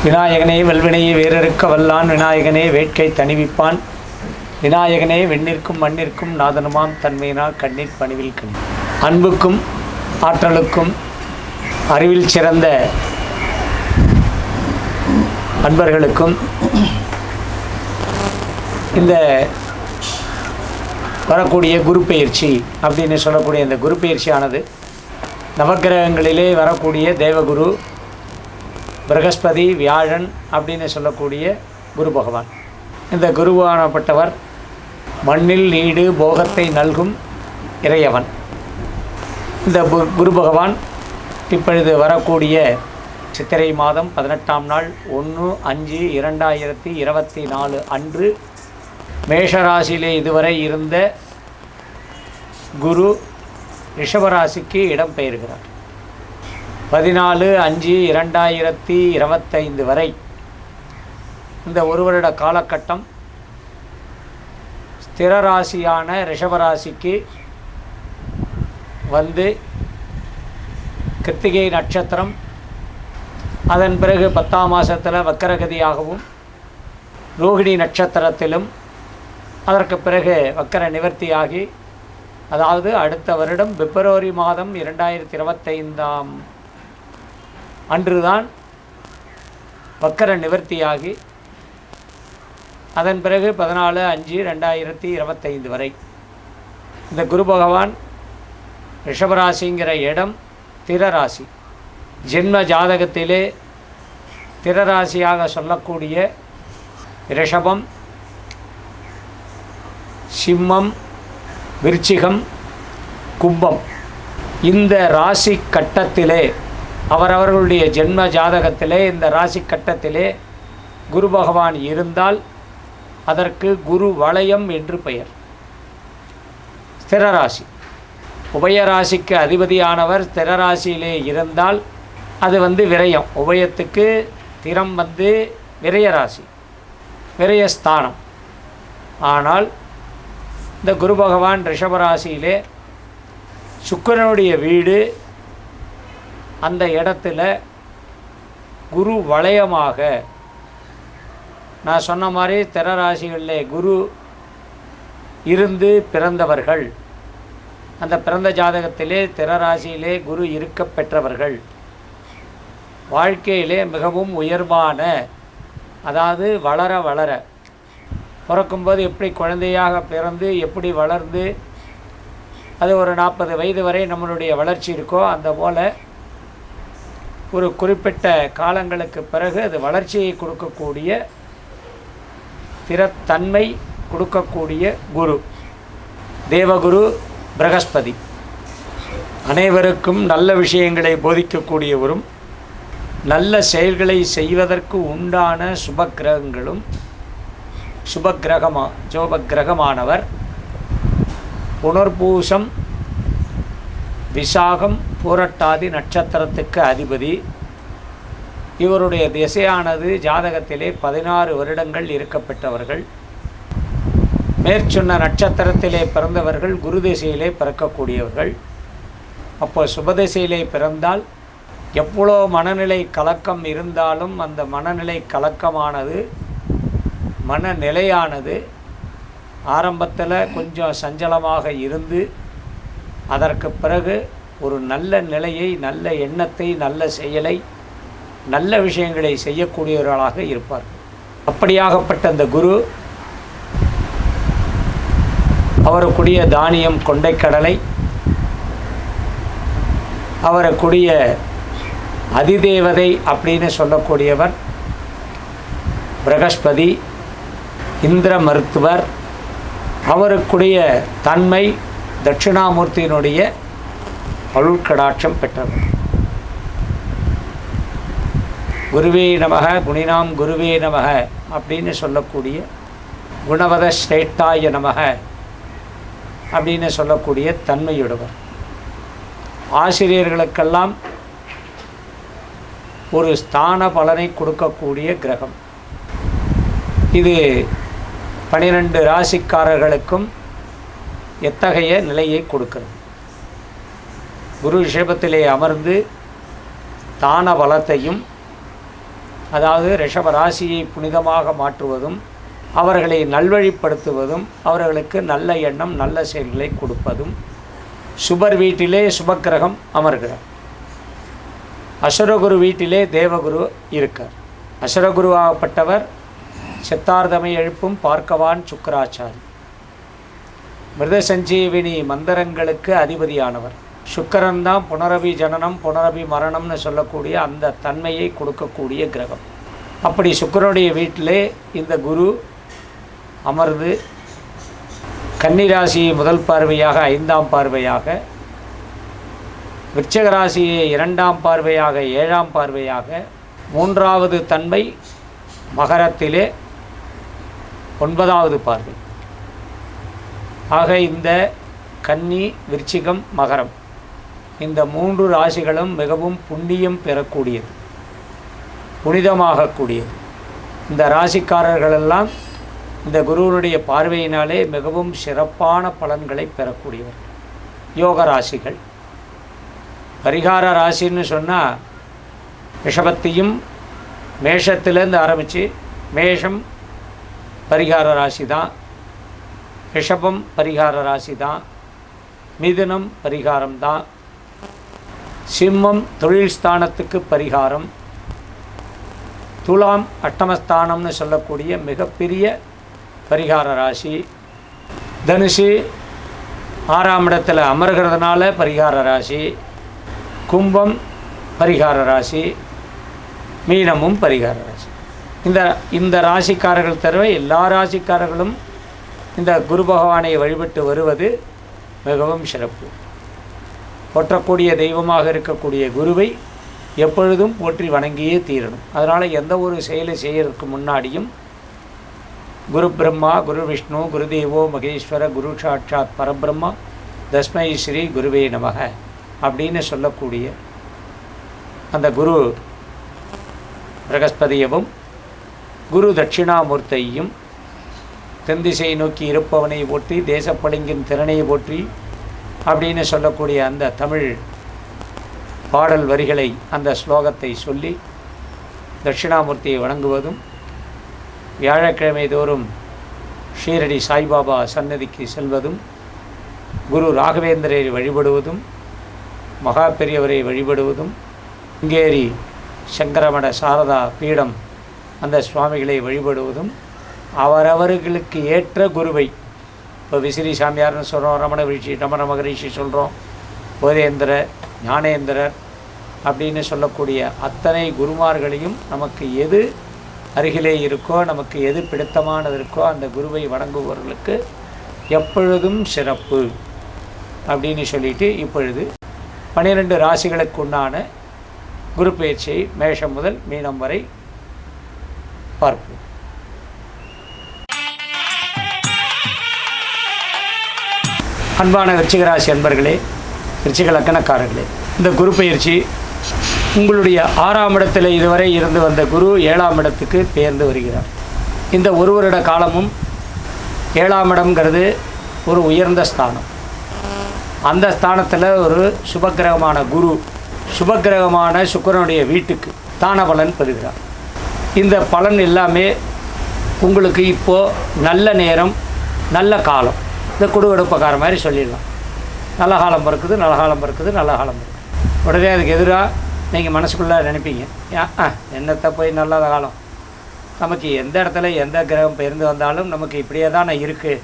விநாயகனே வல்வினையை வேறறுக்க வல்லான், விநாயகனே வேட்கை தணிவிப்பான், விநாயகனே வெண்ணிற்கும் மண்ணிற்கும் நாதனுமாம் தன்மையினால் கண்ணீர் பணிவில் கணி. அன்புக்கும் ஆற்றலுக்கும் அறிவில் சிறந்த அன்பர்களுக்கும் இந்த வரக்கூடிய குரு பெயர்ச்சி அப்படின்னு சொல்லக்கூடிய இந்த குரு பெயர்ச்சியானது நவக்கிரகங்களிலே வரக்கூடிய தேவகுரு, பிரகஸ்பதி, வியாழன் அப்படின்னு சொல்லக்கூடிய குரு பகவான். இந்த குருவானப்பட்டவர் மண்ணில் நீடு போகத்தை நல்கும் இறையவன். இந்த குரு பகவான் இப்பொழுது வரக்கூடிய சித்திரை மாதம் 18ஆம் நாள் 1/5/2024 அன்று மேஷராசியிலே இதுவரை இருந்த குரு ரிஷபராசிக்கு இடம் பெயர்கிறார். 14/5/2025 வரை இந்த ஒரு வருட காலகட்டம் ஸ்திர ராசியான ரிஷபராசிக்கு வந்து கிருத்திகை நட்சத்திரம், அதன் பிறகு 10ஆம் மாதத்தில் வக்கரகதியாகவும், ரோகிணி நட்சத்திரத்திலும், அதற்கு பிறகு வக்கர நிவர்த்தியாகி, அதாவது அடுத்த வருடம் பிப்ரவரி மாதம் 2025 அன்றுதான் வக்கர நிவர்த்தியாகி, அதன் பிறகு 14/5/2025 வரை இந்த குரு பகவான் ரிஷபராசிங்கிற இடம் திரராசி. ஜென்ம ஜாதகத்திலே திரராசியாக சொல்லக்கூடிய ரிஷபம், சிம்மம், விருச்சிகம், கும்பம், இந்த ராசி கட்டத்திலே அவரவர்களுடைய ஜென்ம ஜாதகத்திலே இந்த ராசி கட்டத்திலே குரு பகவான் இருந்தால் அதற்கு குரு வளையம் என்று பெயர். ஸ்திரராசி உபயராசிக்கு அதிபதியானவர் ஸ்திரராசியிலே இருந்தால் அது விரயம். உபயத்துக்கு திறம் விரயராசி, விரயஸ்தானம். ஆனால் இந்த குரு பகவான் ரிஷபராசியிலே சுக்கிரனுடைய வீடு, அந்த இடத்துல குரு வளையமாக, நான் சொன்ன மாதிரி திரராசிகளிலே குரு இருந்து பிறந்தவர்கள், அந்த பிறந்த ஜாதகத்திலே திரராசியிலே குரு இருக்க பெற்றவர்கள் வாழ்க்கையிலே மிகவும் உயர்வான, அதாவது வளர வளர பிறக்கும்போது எப்படி குழந்தையாக பிறந்து எப்படி வளர்ந்து அது ஒரு 40 வயது வரை நம்மளுடைய வளர்ச்சி இருக்கோ, அந்த போல் ஒரு குறிப்பிட்ட காலங்களுக்கு பிறகு அது வளர்ச்சியை கொடுக்கக்கூடிய திறத்தன்மை கொடுக்கக்கூடிய குரு, தேவகுரு பிரகஸ்பதி. அனைவருக்கும் நல்ல விஷயங்களை போதிக்கக்கூடியவரும் நல்ல செயல்களை செய்வதற்கு உண்டான சுபக்கிரகங்களும் சுபக்கிரகமானவர் புனர்பூசம், விசாகம், பூரட்டாதி நட்சத்திரத்துக்கு அதிபதி. இவருடைய திசையானது ஜாதகத்திலே 16 வருடங்கள் இருக்கப்பட்டவர்கள். மேற்சொன்ன நட்சத்திரத்திலே பிறந்தவர்கள் குரு திசையிலே பிறக்கக்கூடியவர்கள். அப்போ சுபதிசையிலே பிறந்தால் எவ்வளோ மனநிலை கலக்கம் இருந்தாலும் அந்த மனநிலை கலக்கமானது, மனநிலையானது ஆரம்பத்தில் கொஞ்சம் சஞ்சலமாக இருந்து அதற்கு பிறகு ஒரு நல்ல நிலையை, நல்ல எண்ணத்தை, நல்ல செயலை, நல்ல விஷயங்களை செய்யக்கூடியவர்களாக இருப்பார். அப்படியாகப்பட்ட அந்த குரு அவருக்குரிய தானியம் கொண்டைக்கடலை, அவருக்குரிய அதிதேவதை அப்படின்னு சொல்லக்கூடியவர் பிரகஸ்பதி, இந்திர மருத்துவர். அவருக்குரிய தன்மை தட்சிணாமூர்த்தியினுடைய அருள்கடாட்சம் பெற்றவர். குருவே நமக, குணினாம் குருவே நமக அப்படின்னு சொல்லக்கூடிய, குணவத ஸ்ரேஷ்டாய நமக அப்படின்னு சொல்லக்கூடிய தன்மையுடையவர். ஆசிரியர்களுக்கெல்லாம் ஒரு ஸ்தான பலனை கொடுக்கக்கூடிய கிரகம் இது. 12 ராசிக்காரர்களுக்கும் எத்தகைய நிலையை கொடுக்கிறது? குரு ரிஷபத்திலே அமர்ந்து தான பலத்தையும் அதாவது ரிஷப ராசியை புனிதமாக மாற்றுவதும், அவர்களை நல்வழிப்படுத்துவதும், அவர்களுக்கு நல்ல எண்ணம் நல்ல செயல்களை கொடுப்பதும். சுபர் வீட்டிலே சுபக்கிரகம் அமர்கிறார். அசுரகுரு வீட்டிலே தேவகுரு இருக்கார். அசுரகுருவாகப்பட்டவர் சித்தார்த்தமை எழுப்பும் பார்க்கவான் சுக்கராச்சாரி. மிருத சஞ்சீவினி மந்திரங்களுக்கு அதிபதியானவர். சுக்கரன் தான் புனரபி ஜனனம் புனரபி மரணம்னு சொல்லக்கூடிய அந்த தன்மையை கொடுக்கக்கூடிய கிரகம். அப்படி சுக்கரனுடைய வீட்டிலே இந்த குரு அமர்ந்து கன்னிராசியை முதல் பார்வையாக 5ஆம் பார்வையாக, விருச்சிக ராசியை 2ஆம் பார்வையாக 7ஆம் பார்வையாக, 3வது தன்மை மகரத்திலே 9வது பார்வை ஆக இந்த கன்னி விருச்சிகம் மகரம் இந்த 3 ராசிகளும் மிகவும் புண்ணியம் பெறக்கூடியது, புனிதமாகக்கூடியது. இந்த ராசிக்காரர்களெல்லாம் இந்த குருவனுடைய பார்வையினாலே மிகவும் சிறப்பான பலன்களை பெறக்கூடியவர். யோக ராசிகள். பரிகார ராசின்னு சொன்னால் ரிஷபத்தையும் மேஷத்திலேருந்து ஆரம்பித்து, மேஷம் பரிகார ராசி தான், ரிஷபம் பரிகார ராசி தான், மிதுனம் பரிகாரம் தான், சிம்மம் தொழில் ஸ்தானத்துக்கு பரிகாரம், துலாம் அட்டமஸ்தானம்னு சொல்லக்கூடிய மிகப்பெரிய பரிகார ராசி, தனுசு 6ஆம் இடத்துல அமர்கிறதுனால பரிகார ராசி, கும்பம் பரிகார ராசி, மீனமும் பரிகார ராசி. இந்த ராசிக்காரர்கள் தவிர எல்லா ராசிக்காரர்களும் இந்த குரு பகவானை வழிபட்டு வருவது மிகவும் சிறப்பு. போற்றக்கூடிய தெய்வமாக இருக்கக்கூடிய குருவை எப்பொழுதும் போற்றி வணங்கியே தீரணும். அதனால் எந்த ஒரு செயலை செய்யறதுக்கு முன்னாடியும் குரு பிரம்மா குரு விஷ்ணு குருதேவோ மகேஸ்வர குரு சாட்சாத் பரபிரம்மா தஸ்மை ஸ்ரீ குருவே நமக அப்படின்னு சொல்லக்கூடிய அந்த குரு பிரகஸ்பதியவும் குரு தட்சிணாமூர்த்தியையும் தென்திசை நோக்கி இருப்பவனை போற்றி தேசப்பளிங்கின் திறனை போற்றி அப்படின்னு சொல்லக்கூடிய அந்த தமிழ் பாடல் வரிகளை அந்த ஸ்லோகத்தை சொல்லி தட்சிணாமூர்த்தியை வணங்குவதும், வியாழக்கிழமை தோறும் ஷீரடி சாய்பாபா சன்னதிக்கு செல்வதும், குரு ராகவேந்திரரை வழிபடுவதும், மகா பெரியவரை வழிபடுவதும், இங்கேரி சங்கரமட சாரதா பீடம் அந்த சுவாமிகளை வழிபடுவதும், அவரவர்களுக்கு ஏற்ற குருவை, இப்போ விசிறி சாமியார்னு சொல்கிறோம், ரமண மகரிஷி சொல்கிறோம், போதேந்திர ஞானேந்திரர் அப்படின்னு சொல்லக்கூடிய அத்தனை குருமார்களையும் நமக்கு எது அருகிலே இருக்கோ, நமக்கு எது பிடித்தமானது இருக்கோ அந்த குருவை வணங்குபவர்களுக்கு எப்பொழுதும் சிறப்பு அப்படின்னு சொல்லிட்டு இப்பொழுது 12 ராசிகளுக்கு உண்டான குரு பயிற்சியை மேஷம் முதல் மீனம் வரை பார்ப்போம். அன்பான விருச்சிக ராசி அன்பர்களே, விருச்சிக லக்கணக்காரர்களே, இந்த குரு பயிற்சி உங்களுடைய 6ஆம் இடத்தில் இதுவரை இருந்து வந்த குரு 7ஆம் இடத்துக்கு பெயர்ந்து வருகிறார். இந்த ஒரு வருட காலமும் 7ஆம் இடம்ங்கிறது ஒரு உயர்ந்த ஸ்தானம். அந்த ஸ்தானத்தில் ஒரு சுபக்கிரகமான குரு சுபக்கிரகமான சுக்கிரனுடைய வீட்டுக்கு தான பலன் பெறுகிறார். இந்த பலன் எல்லாமே உங்களுக்கு இப்போது நல்ல நேரம் நல்ல காலம், இந்த குடுவெடுப்பக்கார மாதிரி சொல்லிடலாம். நல்ல காலம் பிறக்குது, நல்ல காலம் பிறக்குது, நல்ல காலம் இருக்குது. உடனே அதுக்கு எதிராக நீங்கள் மனசுக்குள்ளே நினைப்பீங்க, என்னத்தை போய் நல்ல காலம், நமக்கு எந்த இடத்துல எந்த கிரகம் பெயர்ந்து வந்தாலும் நமக்கு இப்படியே தான் இருக்குது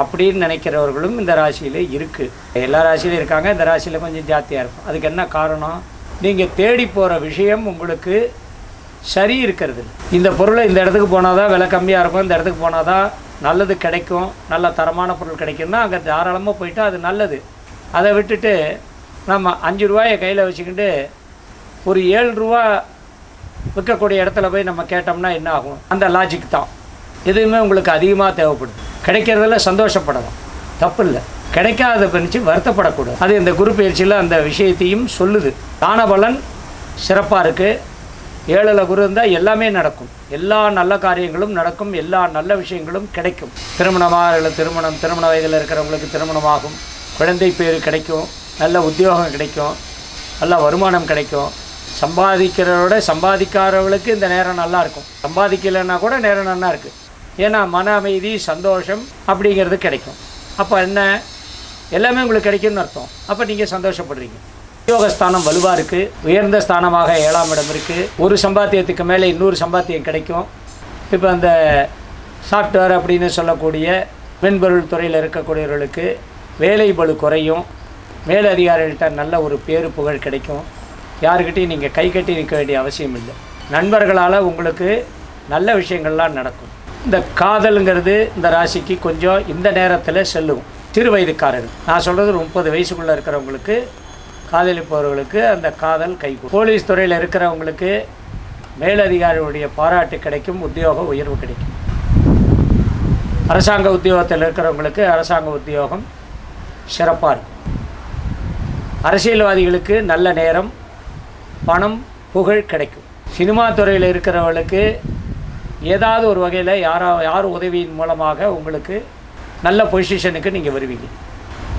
அப்படின்னு நினைக்கிறவர்களும் இந்த ராசியில் இருக்குது. எல்லா ராசியிலும் இருக்காங்க, இந்த ராசியில் கொஞ்சம் ஜாஸ்தியாக இருக்கும். அதுக்கு என்ன காரணம்? நீங்கள் தேடி போகிற விஷயம் உங்களுக்கு சரி இருக்கிறது. இந்த பொருளை இந்த இடத்துக்கு போனால் தான் விலை கம்மியாக இருக்கும், இந்த இடத்துக்கு போனால் தான் நல்லது கிடைக்கும், நல்ல தரமான பொருள் கிடைக்கும்னா அங்கே தாராளமாக போயிட்டால் அது நல்லது. அதை விட்டுட்டு நம்ம 5 ரூபாயை கையில் வச்சுக்கிட்டு ஒரு 7 ரூபா விற்கக்கூடிய இடத்துல போய் நம்ம கேட்டோம்னா என்ன ஆகும்? அந்த லாஜிக் தான். எதுவுமே உங்களுக்கு அதிகமாக தேவைப்படுது. கிடைக்கிறதுல சந்தோஷப்படலாம், தப்பு இல்லை. கிடைக்காத பிரித்து வருத்தப்படக்கூடாது. அது இந்த குரு பயிற்சியில் அந்த விஷயத்தையும் சொல்லுது. தான பலன் சிறப்பாக இருக்குது. 7ல் குரு இருந்தால் எல்லாமே நடக்கும், எல்லா நல்ல காரியங்களும் நடக்கும், எல்லா நல்ல விஷயங்களும் கிடைக்கும். திருமண வயதில் இருக்கிறவங்களுக்கு திருமணமாகும், குழந்தை பேர் கிடைக்கும், நல்ல உத்தியோகம் கிடைக்கும், நல்ல வருமானம் கிடைக்கும், சம்பாதிக்கிறவரோட சம்பாதிக்காதவர்களுக்கு இந்த நேரம் நல்லாயிருக்கும், சம்பாதிக்கலைன்னா கூட நேரம் நல்லா இருக்குது. ஏன்னா மன அமைதி, சந்தோஷம் அப்படிங்கிறது கிடைக்கும். அப்போ என்ன, எல்லாமே உங்களுக்கு கிடைக்கும்னு அர்த்தம். அப்போ நீங்கள் சந்தோஷப்படுறீங்க. உத்தியோகஸ்தானம் வலுவாக இருக்குது, உயர்ந்த ஸ்தானமாக 7ஆம் இடம் இருக்குது. ஒரு சம்பாத்தியத்துக்கு மேலே இன்னொரு சம்பாத்தியம் கிடைக்கும். இப்போ அந்த சாஃப்ட்வேர் அப்படின்னு சொல்லக்கூடிய மென்பொருள் துறையில் இருக்கக்கூடியவர்களுக்கு வேலை பளு குறையும், மேலதிகாரிகள்கிட்ட நல்ல ஒரு பேரு புகழ் கிடைக்கும். யாருக்கிட்டையும் நீங்கள் கை கட்டி நிற்க வேண்டிய அவசியம் இல்லை. நண்பர்களால் உங்களுக்கு நல்ல விஷயங்கள்லாம் நடக்கும். இந்த காதலுங்கிறது இந்த ராசிக்கு கொஞ்சம் இந்த நேரத்தில் செல்லும். சிறு வயதுக்காரர்கள், நான் சொல்கிறது 30 வயசுக்குள்ளே இருக்கிறவங்களுக்கு, காதலிப்பவர்களுக்கு அந்த காதல் கைகூடும். போலீஸ் துறையில் இருக்கிறவங்களுக்கு மேலதிகாரிகளுடைய பாராட்டு கிடைக்கும், உத்தியோக உயர்வு கிடைக்கும். அரசாங்க உத்தியோகத்தில் இருக்கிறவங்களுக்கு அரசாங்க உத்தியோகம் சிறப்பாக இருக்கும். அரசியல்வாதிகளுக்கு நல்ல நேரம், பணம், புகழ் கிடைக்கும். சினிமா துறையில் இருக்கிறவர்களுக்கு ஏதாவது ஒரு வகையில் யார் உதவியின் மூலமாக உங்களுக்கு நல்ல பொசிஷனுக்கு நீங்கள் வருவீங்க.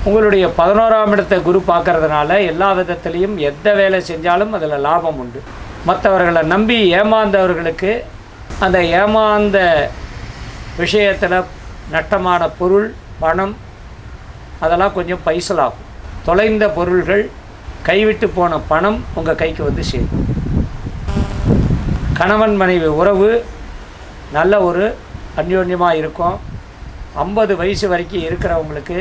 உங்களுடைய 11ஆம் இடத்தை குரு பார்க்கறதுனால எல்லா விதத்துலேயும் எந்த வேலை செஞ்சாலும் அதில் லாபம் உண்டு. மற்றவர்களை நம்பி ஏமாந்தவர்களுக்கு அந்த ஏமாந்த விஷயத்தில் நட்டமான பொருள், பணம் அதெல்லாம் கொஞ்சம் பைசலாகும். தொலைந்த பொருள்கள், கைவிட்டு போன பணம் உங்கள் கைக்கு வந்து சேரும். கணவன் மனைவி உறவு நல்ல ஒரு அந்யோன்யமாக இருக்கும். 50 வயசு வரைக்கும் இருக்கிறவங்களுக்கு,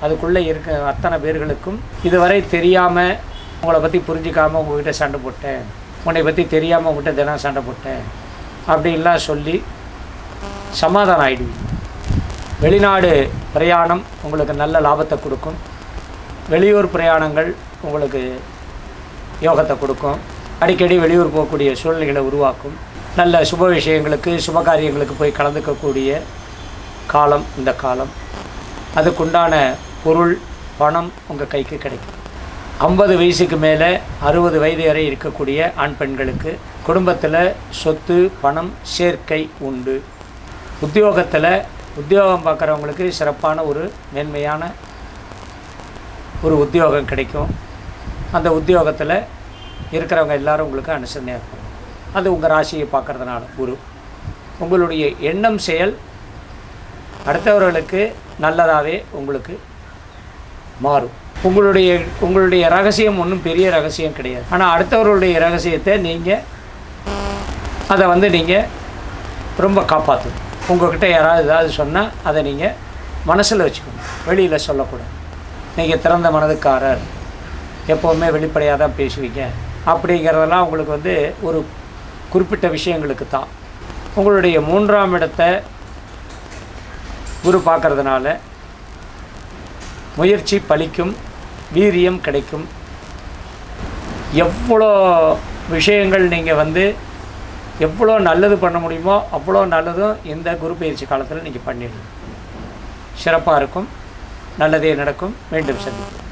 அதுக்குள்ளே இருக்க அத்தனை பேர்களுக்கும் இதுவரை தெரியாமல், உங்களை பற்றி புரிஞ்சிக்காமல் உங்கள்கிட்ட சண்டை போட்டேன், உன்னை பற்றி தெரியாமல் உங்கள்கிட்ட தினம் சண்டை போட்டேன் அப்படின்லாம் சொல்லி சமாதானம் ஆகிடுவீங்க. வெளிநாடு பிரயாணம் உங்களுக்கு நல்ல லாபத்தை கொடுக்கும். வெளியூர் பிரயாணங்கள் உங்களுக்கு யோகத்தை கொடுக்கும். அடிக்கடி வெளியூர் போகக்கூடிய சூழ்நிலைகளை உருவாக்கும். நல்ல சுப விஷயங்களுக்கு, சுப காரியங்களுக்கு போய் கலந்துக்கக்கூடிய காலம் இந்த காலம். அதுக்குண்டான பொருள், பணம் உங்கள் கைக்கு கிடைக்கும். 50 வயசுக்கு மேலே 60 வயது வரை இருக்கக்கூடிய ஆண் பெண்களுக்கு குடும்பத்தில் சொத்து, பணம் சேர்க்கை உண்டு. உத்தியோகம் பார்க்குறவங்களுக்கு சிறப்பான ஒரு மேன்மையான ஒரு உத்தியோகம் கிடைக்கும். அந்த உத்தியோகத்தில் இருக்கிறவங்க எல்லோரும் உங்களுக்கு அனுசரணையாக இருக்கும். அது உங்கள் ராசியை பார்க்குறதுனால குரு. உங்களுடைய எண்ணம், செயல் அடுத்தவர்களுக்கு நல்லதாகவே உங்களுக்கு மாறும். உங்களுடைய ரகசியம் ஒன்றும் பெரிய ரகசியம் கிடையாது. ஆனால் அடுத்தவர்களுடைய ரகசியத்தை நீங்கள் அதை நீங்கள் ரொம்ப காப்பாற்றணும். உங்கள்கிட்ட யாராவது ஏதாவது சொன்னால் அதை நீங்கள் மனசில் வச்சுக்கணும், வெளியில் சொல்லக்கூடாது. நீங்கள் திறந்த மனதுக்காரர், எப்போவுமே வெளிப்படையாக தான் பேசுவீங்க அப்படிங்கிறதெல்லாம் உங்களுக்கு ஒரு குறிப்பிட்ட விஷயங்களுக்கு தான். உங்களுடைய 3ஆம் இடத்தை குரு பார்க்கறதுனால முயற்சி பலிக்கும், வீரியம் கிடைக்கும். எவ்வளோ விஷயங்கள் நீங்கள் எவ்வளோ நல்லது பண்ண முடியுமோ அவ்வளோ நல்லதும் இந்த குரு பயிற்சி காலத்தில் நீங்கள் பண்ணிடணும். சிறப்பாக இருக்கும். நல்லதே நடக்கும். மீண்டும் சந்திப்போம்.